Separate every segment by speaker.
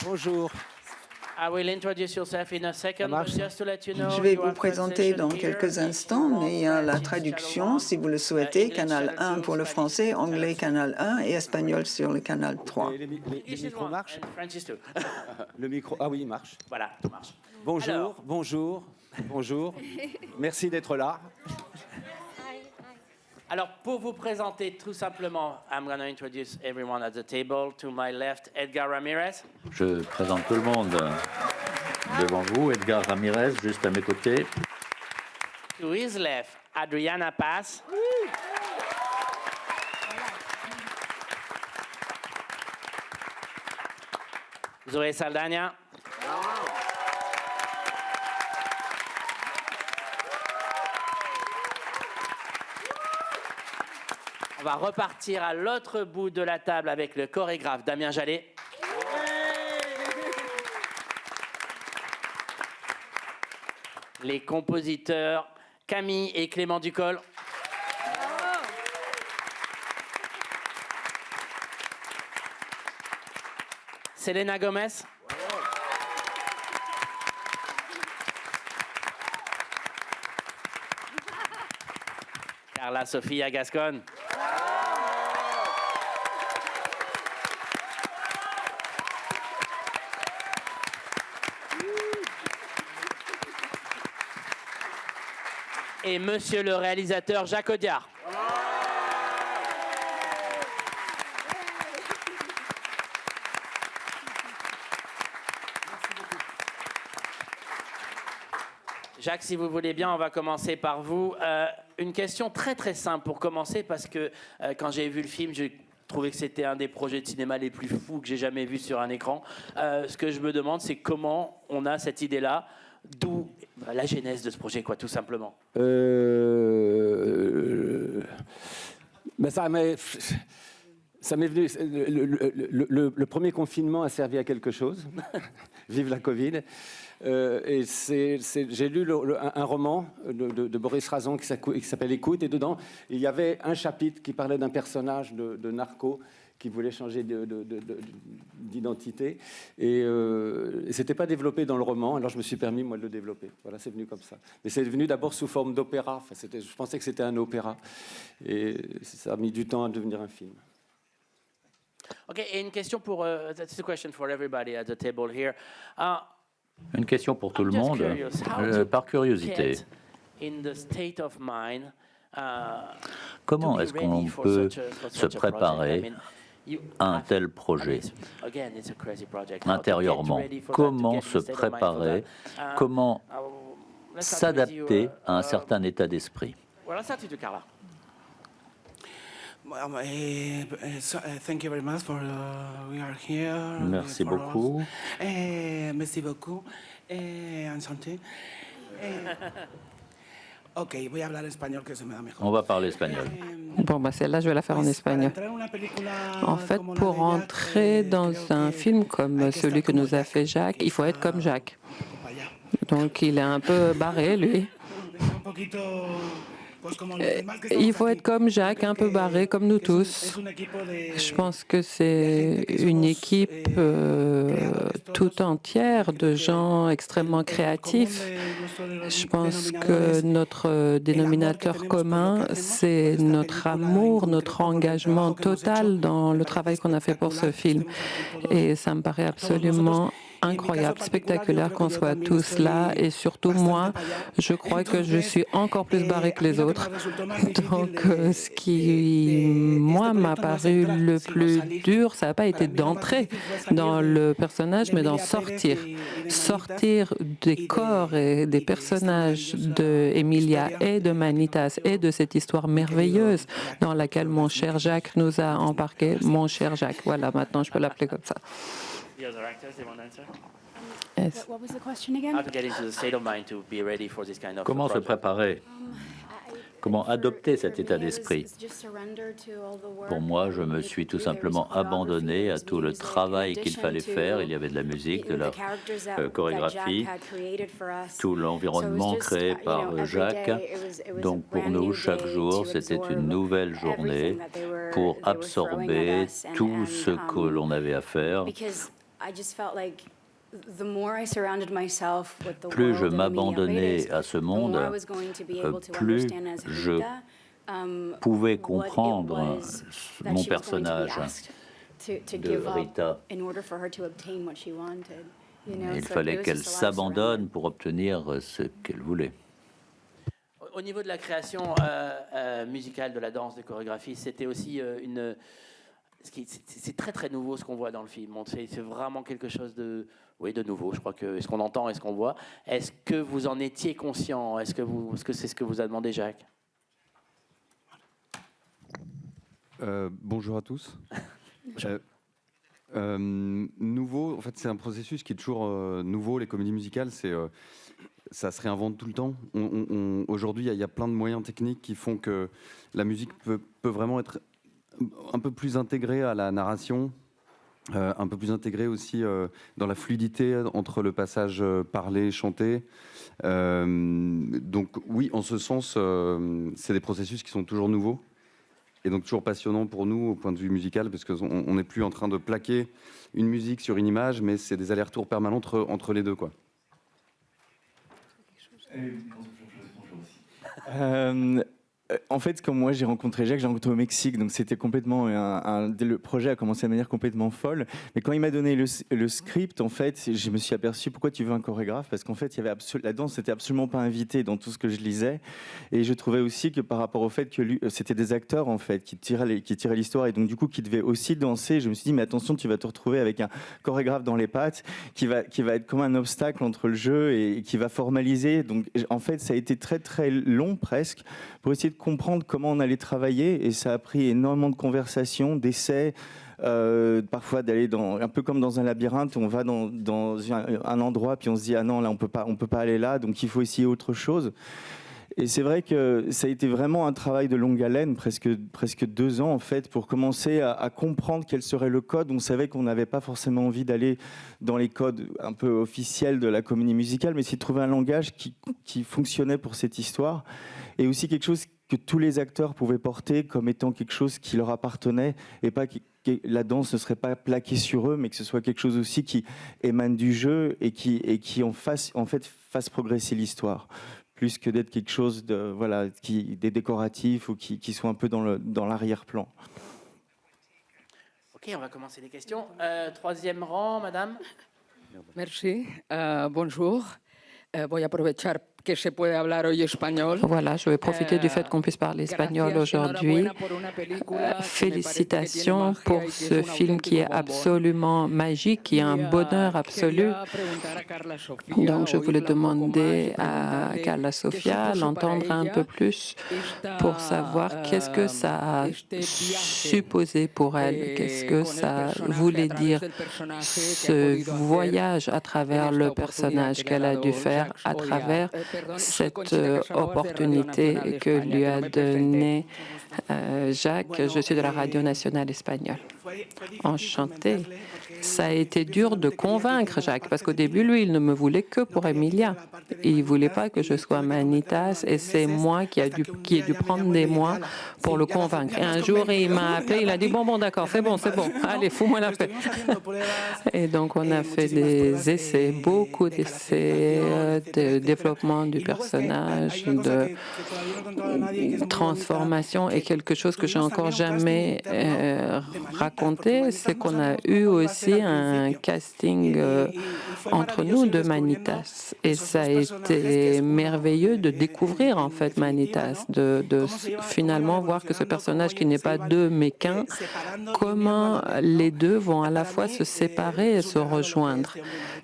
Speaker 1: Bonjour.
Speaker 2: I will introduce yourself in a second, but just to let you know,
Speaker 3: Je vais
Speaker 2: you
Speaker 3: vous
Speaker 2: have
Speaker 3: présenter dans
Speaker 2: translation here.
Speaker 3: quelques instants, mais il y a la traduction, si vous le souhaitez, canal 1 pour le français, anglais canal 1 et espagnol sur le canal 3.
Speaker 1: Les micros marchent?
Speaker 2: And French is too.
Speaker 1: Le micro, ah oui, il marche.
Speaker 2: Voilà, tout marche.
Speaker 1: Bonjour,
Speaker 2: Alors.
Speaker 1: bonjour, bonjour. Merci d'être là.
Speaker 2: Alors, pour vous présenter tout simplement, I'm going to introduce everyone at the table. To my left, Edgar Ramirez.
Speaker 4: Je présente tout le monde devant vous. Edgar Ramirez, juste à mes côtés.
Speaker 2: To his left, Adriana Paz. Zoé Saldana. On va repartir à l'autre bout de la table avec le chorégraphe Damien Jallet. Les compositeurs Camille et Clément Ducol. Selena Gomez. Carla Sofia Gascon. Et monsieur le réalisateur Jacques Audiard. Jacques, si vous voulez bien, on va commencer par vous. Une question très très simple pour commencer, parce que quand j'ai vu le film, j'ai trouvé que c'était un des projets de cinéma les plus fous que j'ai jamais vu sur un écran. Ce que je me demande, c'est comment on a cette idée-là, d'où la genèse de ce projet, quoi, tout simplement.
Speaker 1: Ben ça m'est venu. Le premier confinement a servi à quelque chose. Vive la Covid. Et j'ai lu un roman de Boris Razon qui s'appelle Écoute, et dedans il y avait un chapitre qui parlait d'un personnage de narco qui voulait changer d'identité, et c'était pas développé dans le roman, alors je me suis permis moi de le développer. Voilà, c'est venu comme ça. Mais c'est venu d'abord sous forme d'opéra. Enfin, je pensais que c'était un opéra, et ça a mis du temps à devenir un film.
Speaker 2: Ok, et une question pour that's a question for everybody at the table here.
Speaker 4: Une question pour tout le monde, par curiosité. Comment est-ce qu'on peut se préparer à un tel projet intérieurement? Comment se préparer? Comment s'adapter à un certain état d'esprit?
Speaker 2: Voilà, ça, tu te Carla.
Speaker 5: Thank you very much for we are here.
Speaker 4: Merci beaucoup.
Speaker 5: Merci beaucoup. Enchanté. Ok, voy a hablar español que se me da mejor.
Speaker 4: On va parler espagnol.
Speaker 6: Bon, bah celle-là, je vais la faire en espagnol. En fait, pour entrer dans un film comme celui que nous a fait Jacques, il faut être comme Jacques. Donc, il est un peu barré, lui. Il faut être comme Jacques, un peu barré, comme nous tous. Je pense que c'est une équipe tout entière de gens extrêmement créatifs. Je pense que notre dénominateur commun, c'est notre amour, notre engagement total dans le travail qu'on a fait pour ce film. Et ça me paraît absolument incroyable, spectaculaire qu'on soit tous là, et surtout moi, je crois que je suis encore plus barré que les autres. Donc ce qui, moi, m'a paru le plus dur, ça n'a pas été d'entrer dans le personnage, mais d'en sortir. Sortir des corps et des personnages de Emilia et de Manitas et de cette histoire merveilleuse dans laquelle mon cher Jacques nous a embarqués. Mon cher Jacques, voilà, maintenant je peux l'appeler comme ça.
Speaker 2: The other actors, they want to answer?
Speaker 6: Yes.
Speaker 7: What was the question again?
Speaker 2: How to get into the state of mind to be ready for this kind of
Speaker 4: Comment se
Speaker 2: project?
Speaker 4: préparer Comment adopter cet état d'esprit? Pour moi, je me suis tout simplement abandonné à tout le travail qu'il fallait faire. Il y avait de la musique, de la chorégraphie, tout l'environnement créé par Jacques. Donc pour nous, chaque jour, c'était une nouvelle journée pour absorber tout ce que l'on avait à faire. Plus je m'abandonnais à ce monde, plus je pouvais comprendre mon personnage de Rita. Il fallait qu'elle s'abandonne pour obtenir ce qu'elle voulait.
Speaker 2: Au niveau de la création musicale de la danse, de chorégraphie, c'était aussi c'est très très nouveau ce qu'on voit dans le film. C'est vraiment quelque chose de nouveau. Je crois que ce qu'on entend et ce qu'on voit. Est-ce que vous en étiez conscient? Est-ce que c'est ce que vous a demandé Jacques?
Speaker 7: Bonjour à tous. Nouveau, en fait, c'est un processus qui est toujours nouveau. Les comédies musicales, ça se réinvente tout le temps. Aujourd'hui, il y a plein de moyens techniques qui font que la musique peut vraiment être un peu plus intégrée à la narration, un peu plus intégrée aussi dans la fluidité entre le passage parlé, chanté. Donc oui, en ce sens, c'est des processus qui sont toujours nouveaux et donc toujours passionnants pour nous au point de vue musical, parce qu'on n'est plus en train de plaquer une musique sur une image, mais c'est des allers-retours permanents entre les deux, quoi.
Speaker 8: En fait, comme moi, j'ai rencontré Jacques, j'ai rencontré au Mexique, donc c'était complètement le projet a commencé de manière complètement folle. Mais quand il m'a donné le script, en fait, je me suis aperçu pourquoi tu veux un chorégraphe, parce qu'en fait, il y avait la danse n'était absolument pas invitée dans tout ce que je lisais, et je trouvais aussi que par rapport au fait que c'était des acteurs en fait qui tiraient l'histoire, et donc du coup qui devaient aussi danser. Je me suis dit mais attention, tu vas te retrouver avec un chorégraphe dans les pattes qui va être comme un obstacle entre le jeu et qui va formaliser. Donc en fait, ça a été très très long presque pour essayer de comprendre comment on allait travailler, et ça a pris énormément de conversations, d'essais, parfois d'aller un peu comme dans un labyrinthe, on va dans un endroit puis on se dit ah non, là on peut pas aller là, donc il faut essayer autre chose. Et c'est vrai que ça a été vraiment un travail de longue haleine, presque 2 ans en fait, pour commencer à comprendre quel serait le code. On savait qu'on n'avait pas forcément envie d'aller dans les codes un peu officiels de la comédie musicale, mais c'est de trouver un langage qui fonctionnait pour cette histoire, et aussi quelque chose que tous les acteurs pouvaient porter comme étant quelque chose qui leur appartenait, et pas que la danse ne serait pas plaquée sur eux, mais que ce soit quelque chose aussi qui émane du jeu et qui fasse progresser l'histoire, plus que d'être quelque chose des décoratifs ou qui soit un peu dans l'arrière-plan.
Speaker 2: Ok, on va commencer les questions. 3e rang, madame.
Speaker 9: Merci. Bonjour. Voy a aprovechar que se puede hablar hoy español.
Speaker 6: Voilà, je vais profiter du fait qu'on puisse parler espagnol aujourd'hui. Félicitations pour ce film qui est absolument magique, qui est un bonheur absolu. Donc, je voulais demander à Carla Sofia l'entendre un peu plus pour savoir qu'est-ce que ça a supposé pour elle, qu'est-ce que ça voulait dire, ce voyage à travers le personnage qu'elle a dû faire à travers cette opportunité que lui a donnée Jacques. Je suis de la Radio Nationale Espagnole. Enchantée. Ça a été dur de convaincre Jacques, parce qu'au début, lui, il ne me voulait que pour Emilia. Il ne voulait pas que je sois Manitas, et c'est moi qui ai dû prendre des mois pour le convaincre. Et un jour, il m'a appelé, il a dit « Bon, d'accord, c'est bon, allez, fous-moi la paix ». Et donc, on a fait des essais, beaucoup d'essais de développement du personnage, de transformation, et quelque chose que j'ai encore jamais raconté, c'est qu'on a eu aussi un casting entre nous de Manitas, et ça a été merveilleux de découvrir en fait Manitas, de finalement voir que ce personnage qui n'est pas deux mais qu'un, comment les deux vont à la fois se séparer et se rejoindre.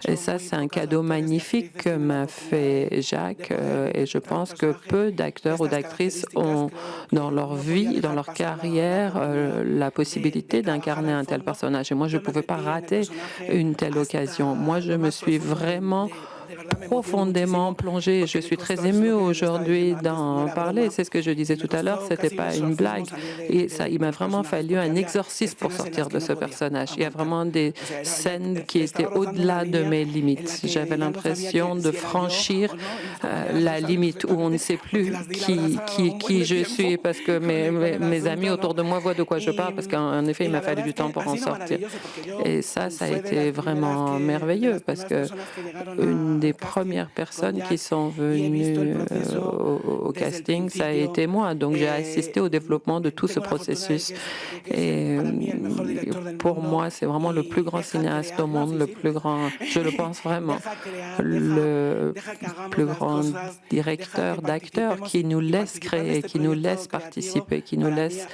Speaker 6: Et ça, c'est un cadeau magnifique que m'a fait Jacques, et je pense que peu d'acteurs ou d'actrices ont dans leur vie, dans leur carrière, la possibilité d'incarner un tel personnage. Et moi, je ne pouvais pas rater une telle occasion. Moi, je me suis vraiment profondément plongée. Je suis très émue aujourd'hui d'en parler. C'est ce que je disais tout à l'heure, c'était pas une blague. Et ça, il m'a vraiment fallu un exorcisme pour sortir de ce personnage. Il y a vraiment des scènes qui étaient au-delà de mes limites. J'avais l'impression de franchir la limite où on ne sait plus qui je suis, parce que mes amis autour de moi voient de quoi je parle, parce qu'en effet, il m'a fallu du temps pour en sortir. Et ça a été vraiment merveilleux, parce que une des premières personnes qui sont venues au casting, ça a été moi. Donc j'ai assisté au développement de tout ce processus. Et pour moi, c'est vraiment le plus grand cinéaste au monde, le plus grand, je le pense vraiment, le plus grand directeur d'acteurs qui nous laisse créer, qui nous laisse participer, qui nous laisse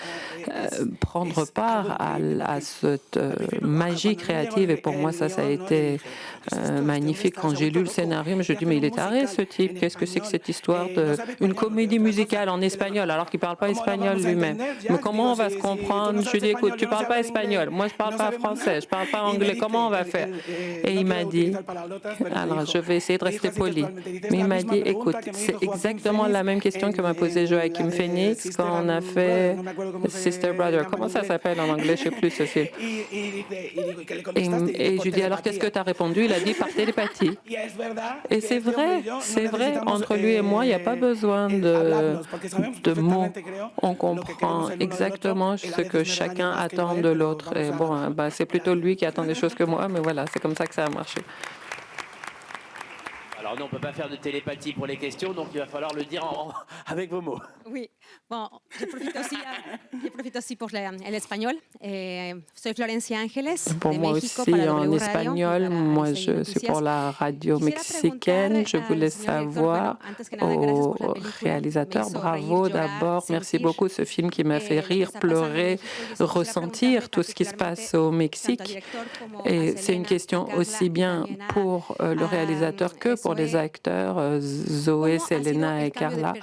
Speaker 6: prendre part à cette magie créative. Et pour moi, ça a été magnifique. Quand j'ai lu le scénario, je me suis dit, mais il est taré, ce type. Qu'est-ce que c'est que cette histoire d'une comédie musicale en espagnol, alors qu'il ne parle pas espagnol lui-même? Mais comment on va se comprendre? Je lui ai dit, écoute, tu ne parles pas espagnol, moi je ne parle pas français, je ne parle pas anglais, comment on va faire? Et il m'a dit, alors je vais essayer de rester poli, mais il m'a dit, écoute, c'est exactement la même question que m'a posée Joaquin Phoenix quand on a fait Sister Brother. Comment ça s'appelle en anglais? Je ne sais plus ce film. Et je lui ai dit, alors qu'est-ce que tu as répondu? Il a dit, par télépathie. Et c'est vrai. Entre lui et moi, il n'y a pas besoin de mots. On comprend exactement ce que chacun attend de l'autre. Et bon, c'est plutôt lui qui attend des choses que moi, mais voilà, c'est comme ça que ça a marché.
Speaker 2: Alors nous, on ne peut pas faire de télépathie pour les questions, donc il va falloir le dire avec vos mots.
Speaker 10: Oui, bon, je profite aussi pour l'espagnol. Soy Florencia Ángeles,
Speaker 6: pour
Speaker 10: de
Speaker 6: moi
Speaker 10: México,
Speaker 6: aussi,
Speaker 10: para
Speaker 6: en
Speaker 10: W
Speaker 6: espagnol,
Speaker 10: Radio,
Speaker 6: moi je suis pour la radio mexicaine. Je voulais savoir au réalisateur, bravo d'abord, merci beaucoup, ce film qui m'a fait rire, pleurer, ressentir tout ce qui se passe au Mexique. Et c'est une question aussi bien pour le réalisateur que pour les acteurs, Zoé, Selena et Carla.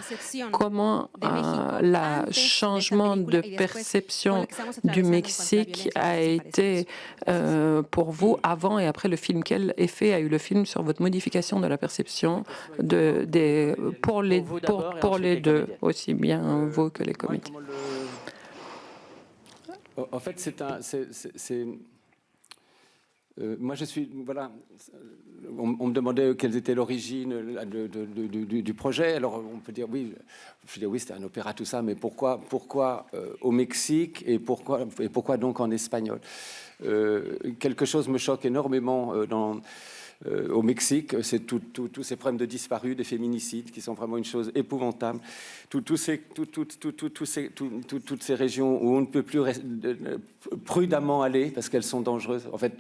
Speaker 6: Comment le changement de perception du Mexique a été pour vous avant et après le film? Quel effet a eu le film sur votre modification de la perception pour les deux, aussi bien vous que les comédiens?
Speaker 1: En fait, moi, je suis... Voilà, on me demandait quelles étaient l'origine du projet. Alors, on peut dire, oui, je dis, oui, c'était un opéra, tout ça, mais pourquoi au Mexique et pourquoi donc en espagnol? Quelque chose me choque énormément au Mexique, c'est tous ces problèmes de disparus, des féminicides, qui sont vraiment une chose épouvantable. Toutes ces régions où on ne peut plus prudemment aller parce qu'elles sont dangereuses. En fait,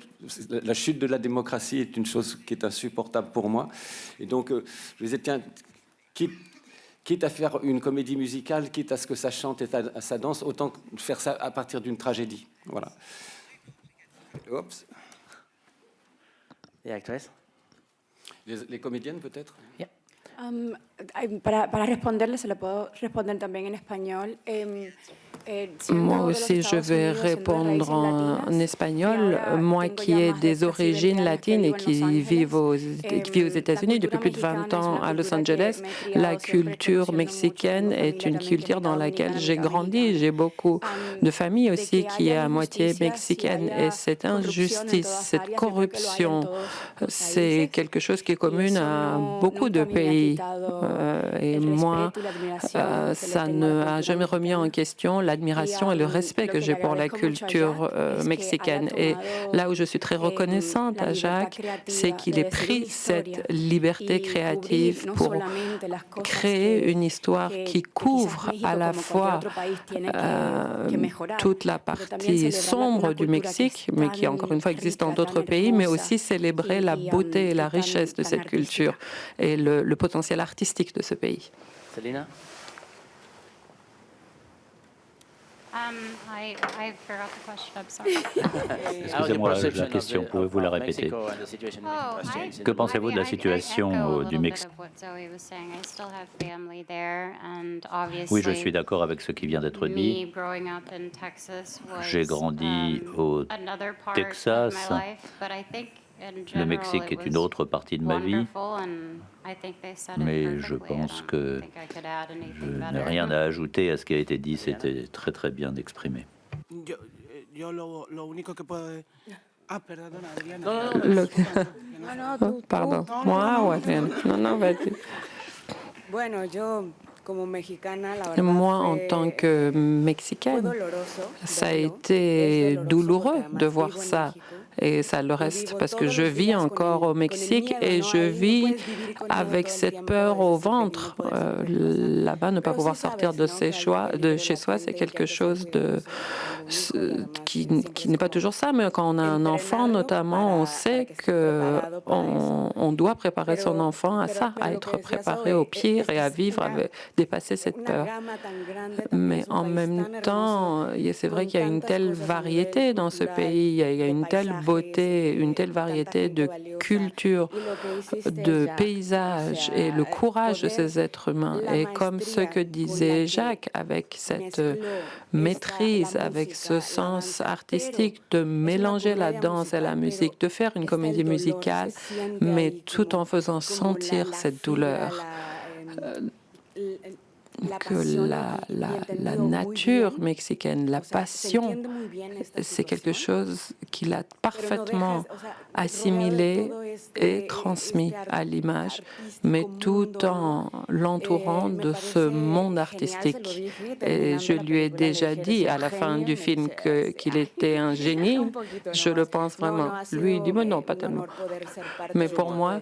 Speaker 1: la chute de la démocratie est une chose qui est insupportable pour moi. Et donc, je me disais, tiens, quitte à faire une comédie musicale, quitte à ce que ça chante et ça danse, autant faire ça à partir d'une tragédie. Voilà. Oups.
Speaker 2: Les actrices?
Speaker 1: Les comédiennes, peut-être?
Speaker 2: Yeah.
Speaker 11: Para responderle, se le puedo responder también en español.
Speaker 6: Moi aussi, je vais répondre en espagnol. Moi qui ai des origines latines et qui vis aux États-Unis depuis plus de 20 ans à Los Angeles, la culture mexicaine est une culture dans laquelle j'ai grandi. J'ai beaucoup de familles aussi qui est à moitié mexicaine. Et cette injustice, cette corruption, c'est quelque chose qui est commun à beaucoup de pays. Et moi, ça ne a jamais remis en question l'admiration et le respect que j'ai pour la culture mexicaine. Et là où je suis très reconnaissante à Jacques, c'est qu'il ait pris cette liberté créative pour créer une histoire qui couvre à la fois toute la partie sombre du Mexique, mais qui encore une fois existe dans d'autres pays, mais aussi célébrer la beauté et la richesse de cette culture et le potentiel artistique de ce pays.
Speaker 2: Selena?
Speaker 12: I forgot the question, I'm sorry.
Speaker 4: Excusez-moi, la question, pouvez-vous la répéter? Que pensez-vous de la situation du Mexique? Oui, je suis d'accord avec ce qui vient d'être dit. J'ai grandi au Texas. Le Mexique est une autre partie de ma vie, mais je pense que je n'ai rien à ajouter à ce qui a été dit. C'était très très bien exprimé.
Speaker 6: Pardon, moi ou Adrienne? Non, vas-y. Moi, en tant que Mexicaine, ça a été douloureux de voir ça. Et ça le reste parce que je vis encore au Mexique et je vis avec cette peur au ventre. Là-bas, ne pas pouvoir sortir de chez soi, c'est quelque chose qui n'est pas toujours ça. Mais quand on a un enfant, notamment, on sait qu'on doit préparer son enfant à ça, à être préparé au pire et à vivre, dépasser cette peur. Mais en même temps, c'est vrai qu'il y a une telle variété dans ce pays, il y a une telle beauté, une telle variété de cultures, de paysages et le courage de ces êtres humains. Et comme ce que disait Jacques, avec cette maîtrise, avec ce sens artistique de mélanger la danse et la musique, de faire une comédie musicale, mais tout en faisant sentir cette douleur. Que la nature mexicaine, la passion, c'est quelque chose qu'il a parfaitement assimilé et transmis à l'image, mais tout en l'entourant de ce monde artistique. Et je lui ai déjà dit à la fin du film qu'il était un génie. Je le pense vraiment. Lui, il dit, mais non, pas tellement. Mais pour moi,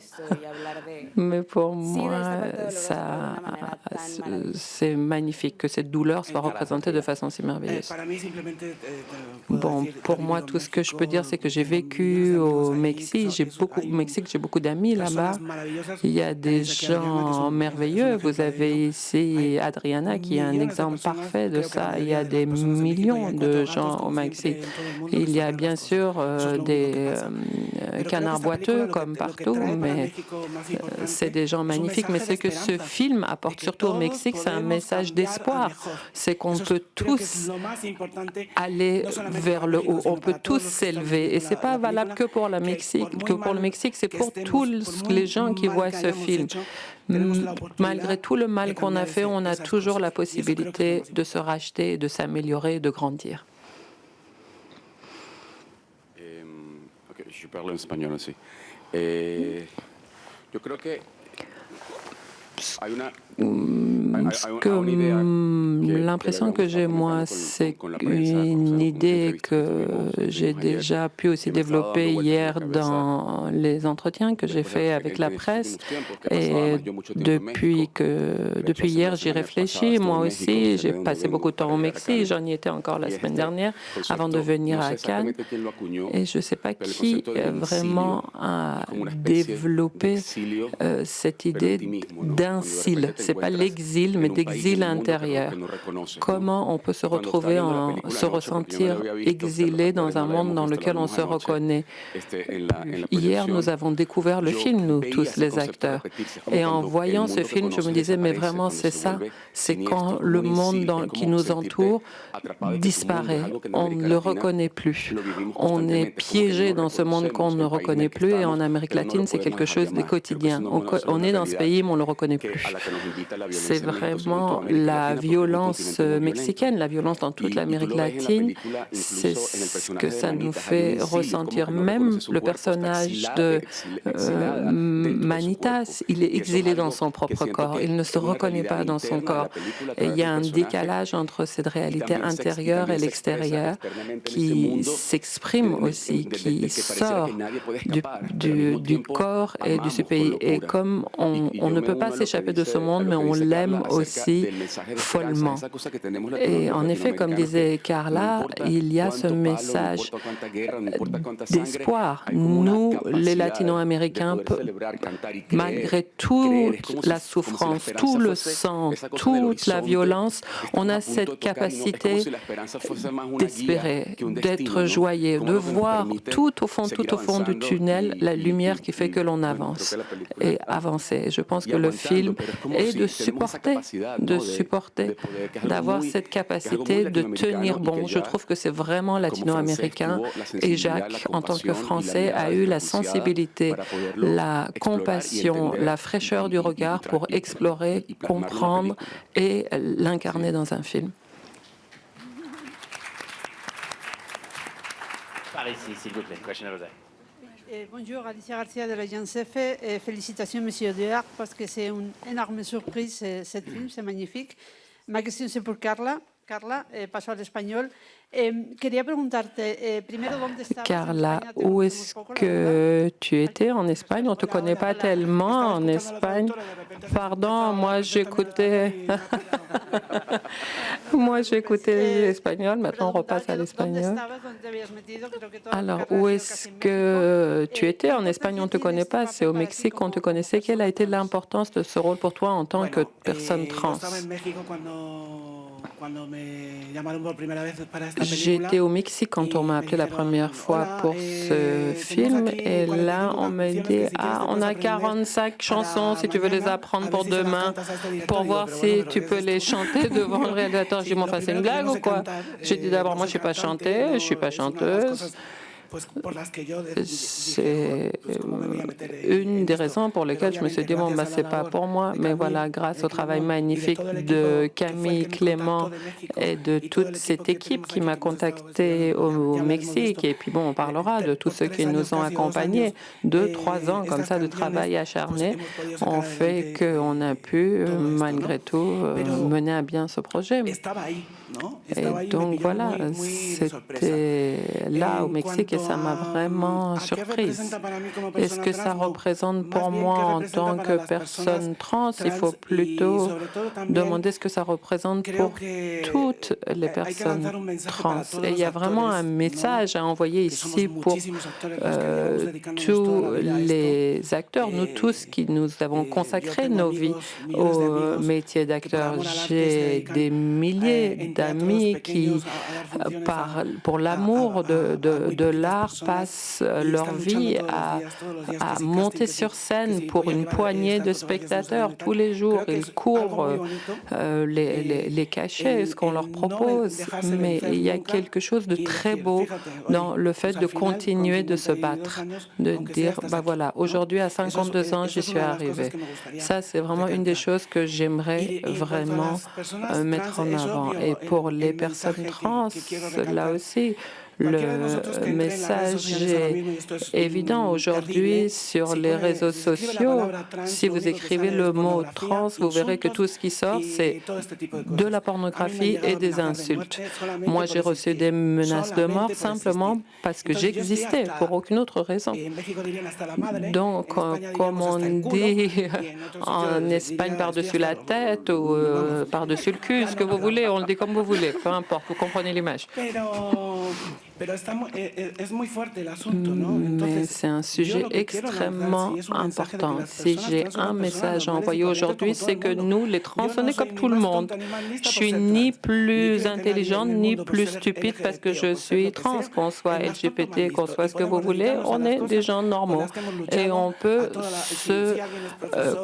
Speaker 6: ça, c'est magnifique que cette douleur soit représentée de façon si merveilleuse. Bon, pour moi, tout ce que je peux dire, c'est que j'ai vécu au Mexique. J'ai beaucoup d'amis là-bas. Il y a des gens merveilleux. Vous avez ici Adriana qui est un exemple parfait de ça. Il y a des millions de gens au Mexique. Il y a bien sûr des canards boiteux comme partout, mais c'est des gens magnifiques. Mais ce que ce film apporte surtout au Mexique, c'est un message d'espoir. C'est qu'on peut tous aller vers le haut, on peut tous s'élever. Et ce n'est pas valable que pour le Mexique, c'est pour tous les gens qui voient ce film. Malgré tout le mal qu'on a fait, on a toujours la possibilité de se racheter, de s'améliorer, de grandir.
Speaker 13: Je parle en espagnol aussi. Yo creo que
Speaker 6: l'impression que j'ai, moi, c'est une idée que j'ai déjà pu aussi développer hier dans les entretiens que j'ai faits avec la presse. Et depuis hier, j'y réfléchis. Moi aussi, j'ai passé beaucoup de temps au Mexique. J'en y étais encore la semaine dernière avant de venir à Cannes. Et je ne sais pas qui vraiment a développé cette idée d'insile. Ce n'est pas l'exil, mais d'exil intérieur. Comment on peut se retrouver, se ressentir exilé dans un monde dans lequel on se reconnaît. Hier, nous avons découvert le film, nous tous les acteurs. Et en voyant ce film, je me disais, mais vraiment, c'est ça. C'est quand le monde qui nous entoure disparaît. On ne le reconnaît plus. On est piégé dans ce monde qu'on ne reconnaît plus. Et en Amérique latine, c'est quelque chose de quotidien. On est dans ce pays, mais on ne le reconnaît plus. C'est vraiment la violence mexicaine, la violence dans toute l'Amérique latine. C'est ce que ça nous fait ressentir. Même le personnage de Manitas, il est exilé dans son propre corps. Il ne se reconnaît pas dans son corps. Et il y a un décalage entre cette réalité intérieure et l'extérieure qui s'exprime aussi, qui sort du corps et du ce pays. Et comme on ne peut pas s'échapper de ce monde, mais on l'aime aussi follement. Et en effet, comme disait Carla, il y a ce message d'espoir. Nous, les Latino-Américains, malgré toute la souffrance, tout le sang, toute la violence, on a cette capacité d'espérer, d'être joyeux, de voir tout au fond du tunnel, la lumière qui fait que l'on avance et avancer. Je pense que le film est de supporter supporter, d'avoir cette capacité de tenir bon. Je trouve que c'est vraiment latino-américain et Jacques, en tant que Français, a eu la sensibilité, la compassion, la fraîcheur du regard pour explorer, comprendre et l'incarner dans un film.
Speaker 2: Par ici, s'il vous plaît. Question over there.
Speaker 14: Bonjour, Alicia Garcia de l'agence EFE. Félicitations, Monsieur Dehaert, parce que c'est une énorme surprise, ce film, c'est magnifique. Ma question, c'est pour Carla. Carla, paso al español. Quería preguntarte, primero, ¿dónde estabas?
Speaker 6: Carla, où est-ce que tu étais en Espagne? On ne te connaît pas tellement en Espagne. Pardon, moi j'écoutais l'espagnol, maintenant on repasse à l'espagnol. Alors, où est-ce que tu étais en Espagne? On ne te connaît pas, c'est au Mexique qu'on te connaissait. Quelle a été l'importance de ce rôle pour toi en tant que personne trans? J'étais au Mexique quand on m'a appelé la première fois pour ce film et là on m'a dit « Ah, on a 45 chansons si tu veux les apprendre pour demain pour voir si tu peux les chanter devant le réalisateur. » J'ai dit « Mon enfin, c'est une blague ou quoi ?» J'ai dit d'abord « Moi je ne sais pas chanter, je ne suis pas chanteuse. » C'est une des raisons pour lesquelles je me suis dit, bon, bah, c'est pas pour moi. Mais voilà, grâce au travail magnifique de Camille Clément et de toute cette équipe qui m'a contacté au Mexique. Et puis bon, on parlera de tous ceux qui nous ont accompagnés. 2-3 ans comme ça de travail acharné ont fait qu'on a pu, malgré tout, mener à bien ce projet. Et donc voilà, c'était là au Mexique et ça m'a vraiment surprise. Est-ce que ça représente pour moi en tant que personne trans? Il faut plutôt demander ce que ça représente pour toutes les personnes trans. Et il y a vraiment un message à envoyer ici pour tous les acteurs, nous tous qui nous avons consacré nos vies au métier d'acteur. J'ai des milliers d'amis qui, pour l'amour de l'art, passent leur vie à monter sur scène pour une poignée de spectateurs tous les jours. Ils courent les cachets, ce qu'on leur propose. Mais il y a quelque chose de très beau dans le fait de continuer de se battre, de dire, bah voilà, aujourd'hui à 52 ans, j'y suis arrivée. Ça, c'est vraiment une des choses que j'aimerais vraiment mettre en avant. Et pour les personnes trans, là aussi, le message est évident aujourd'hui sur les réseaux sociaux. Si vous écrivez le mot trans, vous verrez que tout ce qui sort, c'est de la pornographie et des insultes. Moi, j'ai reçu des menaces de mort simplement parce que j'existais, pour aucune autre raison. Donc, comme on dit en Espagne, par-dessus la tête ou par-dessus le cul, ce que vous voulez, on le dit comme vous voulez, peu importe, vous comprenez l'image. Mais c'est un sujet extrêmement important. Si j'ai un message à envoyer aujourd'hui, c'est que nous, les trans, on est comme tout le monde. Je suis ni plus intelligente, ni plus stupide parce que je suis trans, qu'on soit LGBT, qu'on soit ce que vous voulez, on est des gens normaux. Et on peut se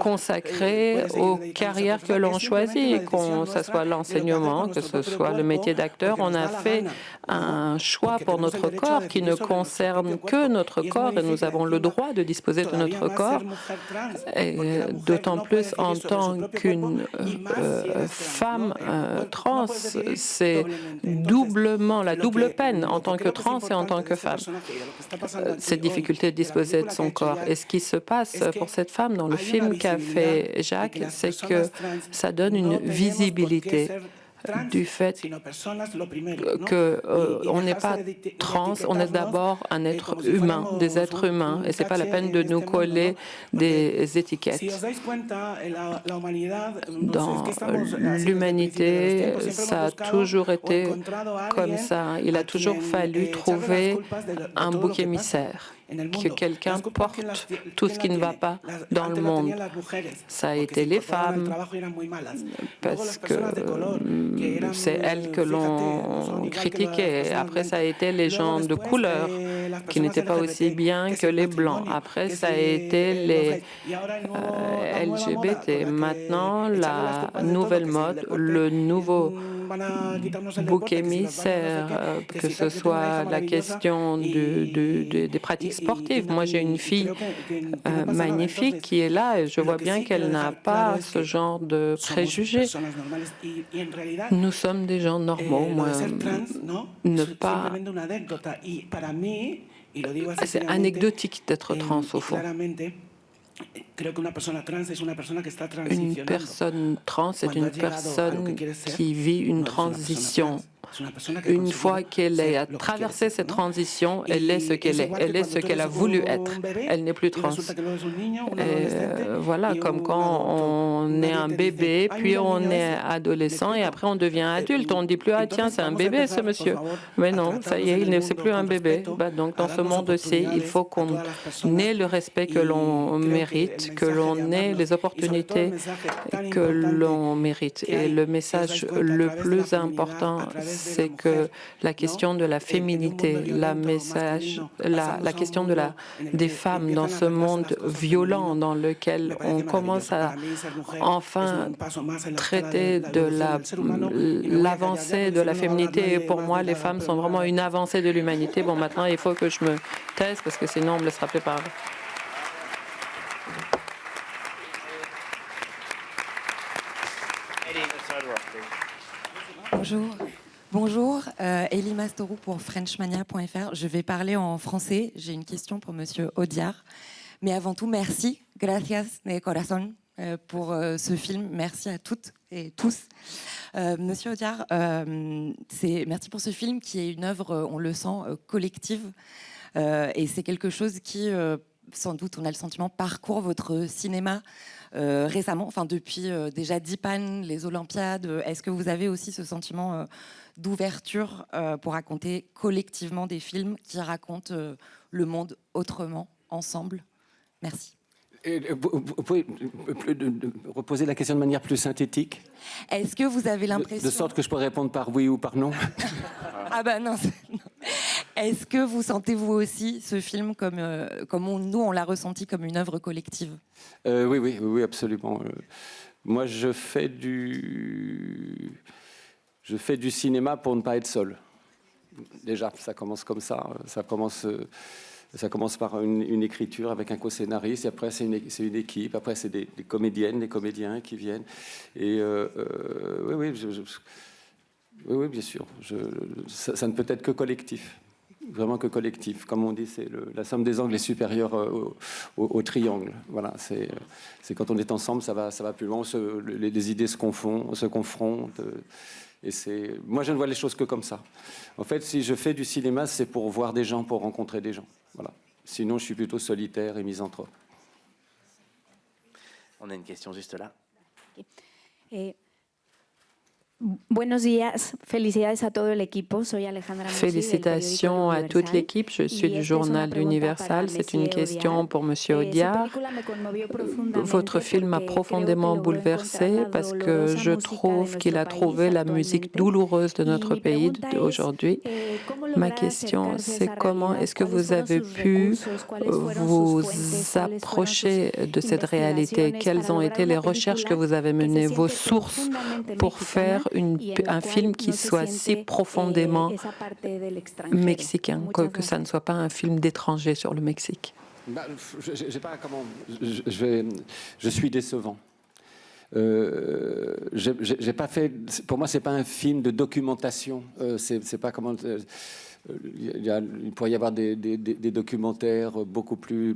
Speaker 6: consacrer aux carrières que l'on choisit, que ce soit l'enseignement, que ce soit le métier d'acteur. On a fait un choix pour notre corps qui ne concerne que notre corps et nous avons le droit de disposer de notre corps, d'autant plus en tant qu'une femme trans, c'est doublement la double peine en tant que trans et en tant que femme. Cette difficulté de disposer de son corps. Et ce qui se passe pour cette femme dans le film qu'a fait Jacques, c'est que ça donne une visibilité du fait qu'on n'est pas trans, on est d'abord un être humain, des êtres humains, et ce n'est pas la peine de nous coller des étiquettes. Dans l'humanité, ça a toujours été comme ça. Il a toujours fallu trouver un bouc émissaire. que quelqu'un porte tout ce qui ne va pas dans le monde. Ça a été les femmes, parce que c'est elles que l'on critiquait. Après, ça a été les gens de couleur, qui n'étaient pas aussi bien que les blancs. Après, ça a été les LGBT. Maintenant, la nouvelle mode, le nouveau bouc émissaire, que ce soit la question des pratiques sportives. Moi, j'ai une fille magnifique qui est là et je vois bien qu'elle n'a pas ce genre de préjugés. Nous sommes des gens normaux. Moi, ne pas... C'est anecdotique d'être trans, au fond. Une personne trans est une personne qui vit une transition. Une fois qu'elle a traversé cette transition, elle est ce qu'elle est. Elle est ce qu'elle a voulu être. Elle n'est plus trans. Voilà, comme quand on est un bébé, puis on est adolescent et après on devient adulte. On ne dit plus « Ah tiens, c'est un bébé ce monsieur ». Mais non, ça y est, c'est plus un bébé. Donc dans ce monde-ci, il faut qu'on ait le respect que l'on mérite, que l'on ait les opportunités que l'on mérite. Et le message le plus important, c'est que la question de la féminité, la question des femmes dans ce monde violent dans lequel on commence à enfin traiter de l'avancée de la féminité. Et pour moi, les femmes sont vraiment une avancée de l'humanité. Bon, maintenant, il faut que je me taise parce que sinon, on me laissera plus parler.
Speaker 15: Bonjour. Bonjour, Elie Mastorou pour Frenchmania.fr. Je vais parler en français. J'ai une question pour Monsieur Audiard. Mais avant tout, merci, gracias de corazón pour ce film. Merci à toutes et tous. Monsieur Audiard, merci pour ce film qui est une œuvre, on le sent, collective. Et c'est quelque chose qui, sans doute, on a le sentiment, parcourt votre cinéma récemment, enfin depuis déjà DIPAN, les Olympiades. Est-ce que vous avez aussi ce sentiment d'ouverture pour raconter collectivement des films qui racontent le monde autrement, ensemble? Merci.
Speaker 1: Vous pouvez reposer la question de manière plus synthétique?
Speaker 15: Est-ce que vous avez l'impression...
Speaker 1: De sorte que je peux répondre par oui ou par non?
Speaker 15: Ah ben non. Est-ce que vous sentez vous aussi ce film comme nous on l'a ressenti comme une œuvre collective?
Speaker 1: Oui, absolument. Moi, je fais du cinéma pour ne pas être seul. Déjà, ça commence comme ça. Ça commence par une écriture avec un co-scénariste, et après c'est une équipe, après c'est des comédiennes, des comédiens qui viennent. Et oui, bien sûr. Ça ne peut être que collectif. Vraiment que collectif. Comme on dit, la somme des angles est supérieure au triangle. Voilà, c'est quand on est ensemble, ça va plus loin. Les idées se confrontent. Et moi, je ne vois les choses que comme ça. En fait, si je fais du cinéma, c'est pour voir des gens, pour rencontrer des gens. Voilà. Sinon, je suis plutôt solitaire et misanthrope.
Speaker 2: On a une question juste là.
Speaker 16: Buenos días, felicidades a todo el equipo. Soy Alejandra Musi,
Speaker 6: félicitations à toute l'équipe. Je suis du journal Universal. C'est une question pour Monsieur Audiard. Votre film m'a profondément bouleversée parce que je trouve qu'il a trouvé la musique douloureuse de notre pays aujourd'hui. Ma question, c'est comment est-ce que vous avez pu vous approcher de cette réalité? Quelles ont été les recherches que vous avez menées, vos sources pour faire un film qui soit si profondément mexicain, que ça ne soit pas un film d'étranger sur le Mexique?
Speaker 1: Je suis décevant. J'ai pas fait. Pour moi, c'est pas un film de documentation. C'est pas comment. Il pourrait y avoir des documentaires beaucoup plus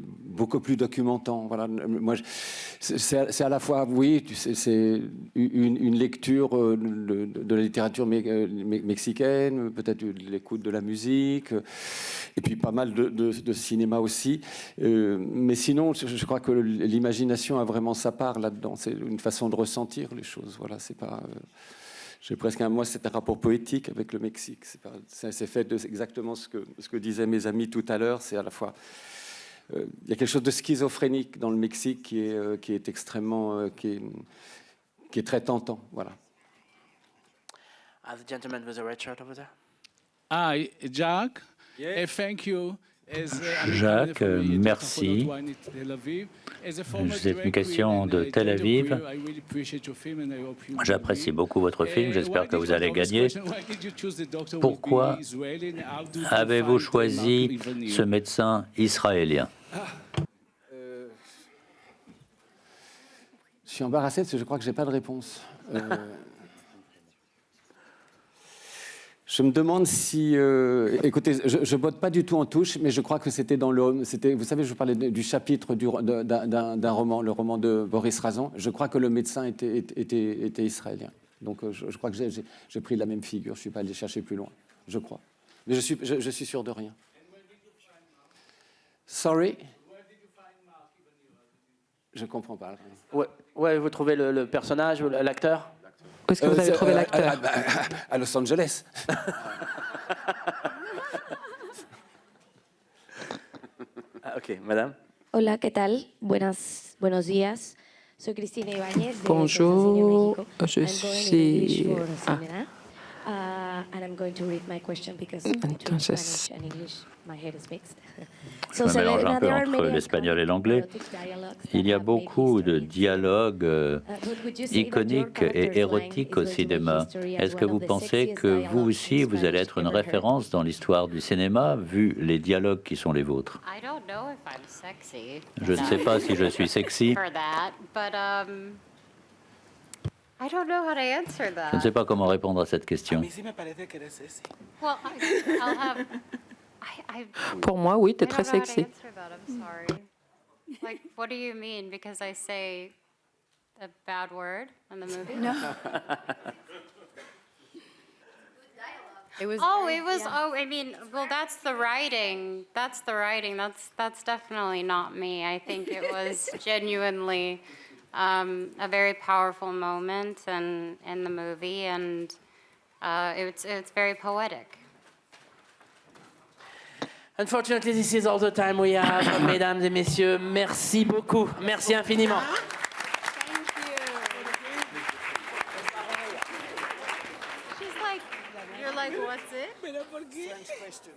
Speaker 1: documentants. Voilà. Moi, c'est à la fois, oui, c'est une lecture de la littérature mexicaine, peut-être l'écoute de la musique, et puis pas mal de cinéma aussi. Mais sinon, je crois que l'imagination a vraiment sa part là-dedans. C'est une façon de ressentir les choses. Voilà, c'est pas. j'ai presque moi, c'est un rapport poétique avec le Mexique. C'est fait de exactement ce que disaient mes amis tout à l'heure. C'est à la fois, il y a quelque chose de schizophrénique dans le Mexique qui est extrêmement, qui est très tentant. Voilà.
Speaker 2: The gentleman with the red shirt over there.
Speaker 5: Hi, Jack. Thank you.
Speaker 4: Jacques, merci. C'est une question de Tel Aviv. J'apprécie beaucoup votre film, j'espère que vous allez gagner. Pourquoi avez-vous choisi ce médecin israélien?
Speaker 1: Je suis embarrassé parce que je crois que je n'ai pas de réponse. Je me demande si... écoutez, je ne botte pas du tout en touche, mais je crois que c'était dans le... Vous savez, je vous parlais du chapitre d'un roman, le roman de Boris Razan. Je crois que le médecin était israélien. Donc je crois que j'ai pris la même figure. Je ne suis pas allé chercher plus loin, je crois. Mais je suis sûr de rien. Sorry? Je ne comprends pas.
Speaker 2: Ouais, vous trouvez le personnage, l'acteur?
Speaker 6: Où est-ce que vous avez trouvé l'acteur?
Speaker 1: À Los Angeles.
Speaker 2: Ok, madame.
Speaker 16: Hola, ¿qué tal? Buenos días. Soy Cristina Ibáñez de
Speaker 6: Bonjour, je
Speaker 16: I'm
Speaker 6: suis...
Speaker 16: going in English for Simena. And I'm going to read my question because between Spanish and English, my head is mixed.
Speaker 4: Je me mélange un peu entre l'espagnol et l'anglais. Il y a beaucoup de dialogues iconiques et érotiques au cinéma. Est-ce que vous pensez que vous aussi, vous allez être une référence dans l'histoire du cinéma, vu les dialogues qui sont les vôtres? Je ne sais pas si je suis sexy. Je ne sais pas comment répondre à cette question.
Speaker 6: Pour moi, oui, tu es très sexy.
Speaker 12: Like, what do you mean? Because I say a bad word in the movie?
Speaker 11: No.
Speaker 12: I mean, well, that's the writing. That's definitely not me. I think it was genuinely a very powerful moment in the movie, and it's very poetic.
Speaker 2: Unfortunately, this is all the time we have. Mesdames et messieurs, merci beaucoup. Merci infiniment.
Speaker 12: You're like, what's it?
Speaker 5: French question.